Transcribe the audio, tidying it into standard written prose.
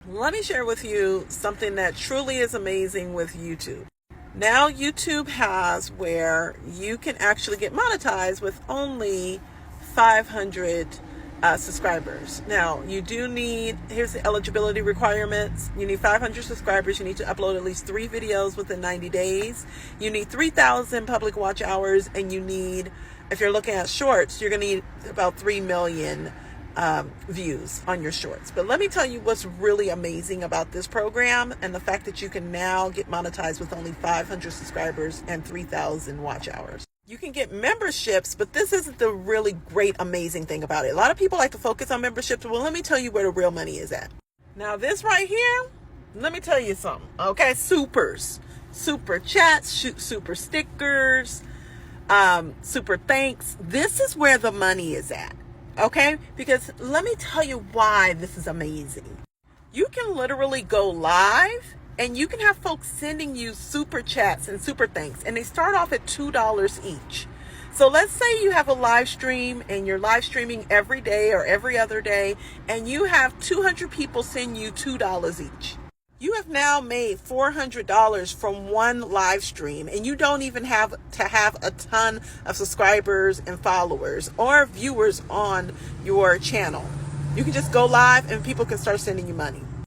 Let me share with you something that truly is amazing with YouTube. Now YouTube has where you can actually get monetized with only 500 subscribers. Now you do need, here's the eligibility requirements. You need 500 subscribers. You need to upload at least 3 videos within 90 days. You need 3,000 public watch hours, and you need, if you're looking at shorts, you're going to need about 3 million views on your shorts. But let me tell you what's really amazing about this program, and the fact that you can now get monetized with only 500 subscribers and 3,000 watch hours. You can get memberships, but this isn't the really great, amazing thing about it. A lot of people like to focus on memberships. Well, let me tell you where the real money is at. Now, this right here, let me tell you something. Okay, supers, super chats, super stickers, super thanks. This is where the money is at. Okay, because let me tell you why this is amazing. You can literally go live and you can have folks sending you super chats and super thanks, and they start off at $2 each. So let's say you have a live stream and you're live streaming every day or every other day, and you have 200 people send you $2 each. You have now made $400 from one live stream, and you don't even have to have a ton of subscribers and followers or viewers on your channel. You can just go live and people can start sending you money.